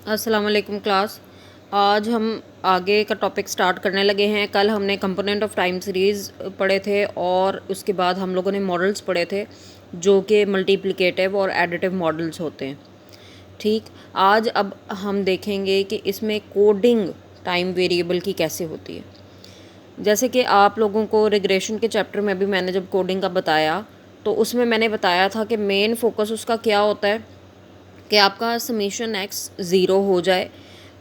अस्सलाम वालेकुम क्लास। आज हम आगे का टॉपिक स्टार्ट करने लगे हैं। कल हमने कंपोनेंट ऑफ टाइम सीरीज़ पढ़े थे और उसके बाद हम लोगों ने मॉडल्स पढ़े थे जो कि मल्टीप्लिकेटिव और एडिटिव मॉडल्स होते हैं। ठीक, आज अब हम देखेंगे कि इसमें कोडिंग टाइम वेरिएबल की कैसे होती है। जैसे कि आप लोगों को रिग्रेशन के चैप्टर में भी मैंने जब कोडिंग का बताया तो उसमें मैंने बताया था कि मेन फोकस उसका क्या होता है कि आपका समीशन एक्स ज़ीरो हो जाए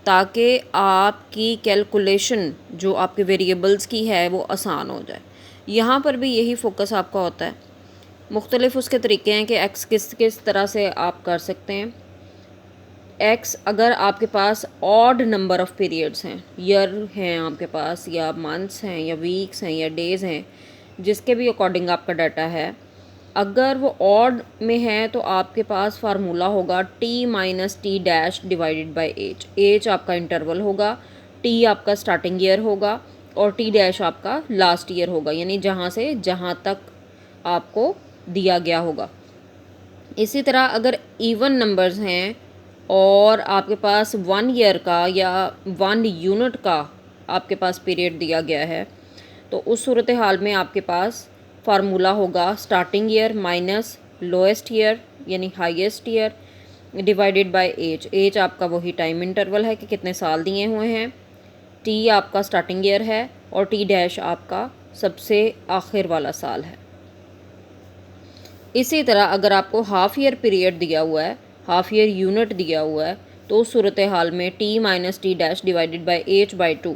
ताकि आपकी कैलकुलेशन जो आपके वेरिएबल्स की है वो आसान हो जाए। यहाँ पर भी यही फोकस आपका होता है। मुख्तलिफ उसके तरीके हैं कि एक्स किस किस तरह से आप कर सकते हैं। एक्स अगर आपके पास ऑड नंबर ऑफ़ पीरियड्स हैं, ईयर हैं आपके पास, या मंथ्स हैं, या वीक्स हैं, या डेज़ हैं, जिसके भी अकॉर्डिंग आपका डाटा है, अगर वो ऑड में है तो आपके पास फार्मूला होगा T minus T dash divided by H. H आपका इंटरवल होगा, टी आपका स्टार्टिंग ईयर होगा और टी डैश आपका लास्ट ईयर होगा, यानी जहाँ से जहाँ तक आपको दिया गया होगा। इसी तरह अगर इवन नंबर्स हैं और आपके पास 1 ईयर का या 1 यूनिट का आपके पास पीरियड दिया गया है तो उस सूरत हाल में आपके पास फार्मूला होगा starting year minus lowest year यानी highest year divided by age. Age आपका वही टाइम इंटरवल है कि कितने साल दिए हुए हैं, टी आपका स्टार्टिंग ईयर है और टी डैश आपका सबसे आखिर वाला साल है। इसी तरह अगर आपको हाफ़ ईयर पीरियड दिया हुआ है, हाफ़ ईयर यूनिट दिया हुआ है, तो उस सूरत हाल में T minus T dash divided by H by 2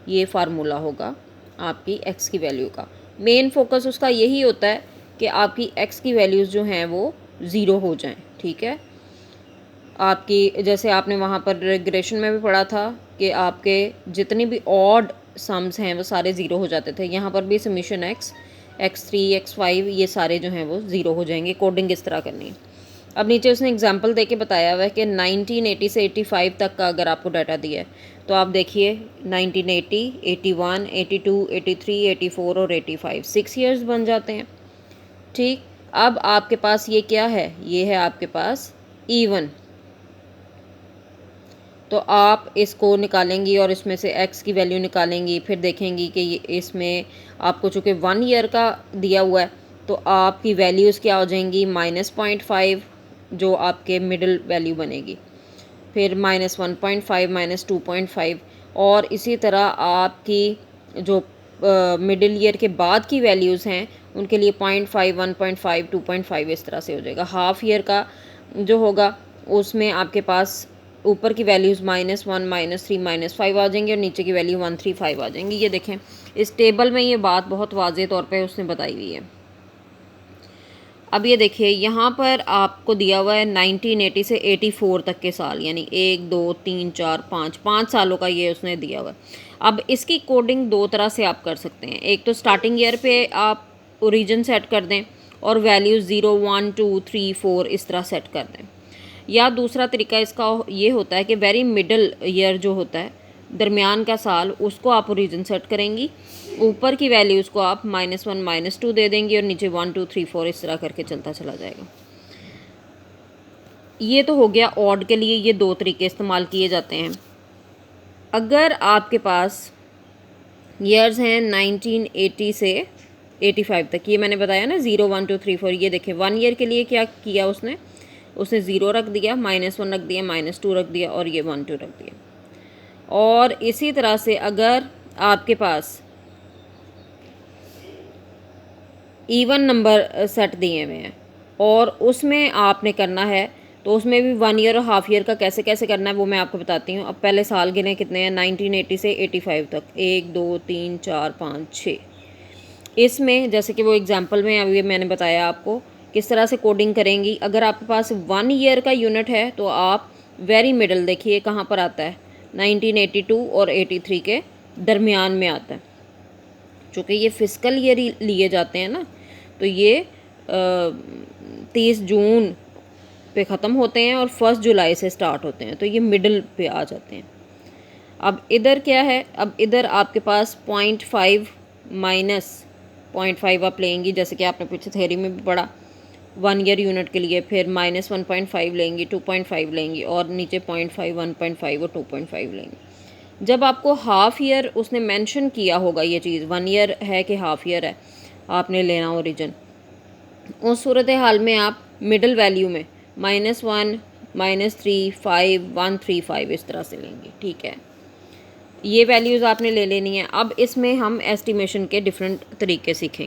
ये फार्मूला होगा आपकी एक्स की वैल्यू का। मेन फोकस उसका यही होता है कि आपकी एक्स की वैल्यूज़ जो हैं वो ज़ीरो हो जाएं। ठीक है, आपकी जैसे आपने वहाँ पर रिग्रेशन में भी पढ़ा था कि आपके जितनी भी ऑड सम्स हैं वो सारे ज़ीरो हो जाते थे। यहाँ पर भी समीशन एक्स, x3, x5 ये सारे जो हैं वो ज़ीरो हो जाएंगे। कोडिंग इस तरह करनी है। अब नीचे उसने एग्जांपल देके बताया हुआ है कि 1980 से 85 तक का अगर आपको डाटा दिया है तो आप देखिए 1980, 81, 82, 83, 84 और 85 6 ईयर्स बन जाते हैं। ठीक, अब आपके पास ये क्या है, ये है आपके पास इवन। तो आप इसको निकालेंगी और इसमें से x की वैल्यू निकालेंगी, फिर देखेंगी कि ये इसमें आपको चूँकि 1 ईयर का दिया हुआ है तो आपकी वैल्यूज़ क्या हो जाएंगी -0.5 जो आपके मिडल वैल्यू बनेगी, फिर -1.5 -2.5 और इसी तरह आपकी जो मिडिल ईयर के बाद की वैल्यूज़ हैं उनके लिए 0.5 1.5 2.5 इस तरह से हो जाएगा। हाफ़ ईयर का जो होगा उसमें आपके पास ऊपर की वैल्यूज़ -1 -3 -5 आ जाएंगी और नीचे की वैल्यू 135 आ जाएंगी। ये देखें इस टेबल में ये बात बहुत वाज़ेह तौर पे उसने बताई हुई है। अब ये देखिए यहाँ पर आपको दिया हुआ है 1980 से 84 तक के साल, यानी 1 2 3 4 5 सालों का ये उसने दिया हुआ है। अब इसकी कोडिंग दो तरह से आप कर सकते हैं। एक तो स्टार्टिंग ईयर पे आप ओरिजिन सेट कर दें और वैल्यूज़ 0 1 2 3 4 इस तरह सेट कर दें, या दूसरा तरीका इसका ये होता है कि वेरी मिडल ईयर जो होता है दरमियान का साल उसको आप ओरिजिन सेट करेंगी, ऊपर की वैल्यूज़ को आप -1 -2 दे देंगी और नीचे 1 2 3 4 इस तरह करके चलता चला जाएगा। ये तो हो गया ऑड के लिए, ये दो तरीके इस्तेमाल किए जाते हैं। अगर आपके पास ईयर्स हैं 1980 से 85 तक, ये मैंने बताया ना 0 1 2 3 4, ये देखें 1 ईयर के लिए क्या किया उसने 0 रख दिया, -1 रख दिया, -2 रख दिया और ये 1 2 रख दिया। और इसी तरह से अगर आपके पास इवन नंबर सेट दिए हुए हैं और उसमें आपने करना है तो उसमें भी 1 ईयर और हाफ़ ईयर का कैसे कैसे करना है वो मैं आपको बताती हूँ। अब पहले साल गिने कितने हैं 1980 से 85 तक, 1 2 3 4 5 6। इसमें जैसे कि वो एग्जांपल में अभी मैंने बताया आपको किस तरह से कोडिंग करेंगी। अगर आपके पास 1 ईयर का यूनिट है तो आप वेरी मिडल देखिए कहाँ पर आता है 1982 और 83 के दरमियान में आता है। चूँकि ये फिजिकल ईयर लिए जाते हैं ना तो ये 30 जून पे ख़त्म होते हैं और 1 जुलाई से स्टार्ट होते हैं, तो ये मिडल पे आ जाते हैं। अब इधर क्या है, अब इधर आपके पास 0.5 -0.5 आप लेंगी, जैसे कि आपने पीछे थ्योरी में भी पढ़ा 1 ईयर यूनिट के लिए, फिर -1.5 लेंगी, 2.5 लेंगी और नीचे 0.5, 1.5 और 2.5 लेंगी। जब आपको हाफ़ ईयर उसने मेंशन किया होगा ये चीज़ 1 ईयर है कि हाफ़ ईयर है, आपने लेना ओरिजिन, उस सूरत हाल में आप मिडल वैल्यू में -1, -3, 5, 135 इस तरह से लेंगे, ठीक है। ये वैल्यूज़ आपने ले लेनी है। अब इसमें हम एस्टिमेशन के डिफरेंट तरीके सीखेंगे।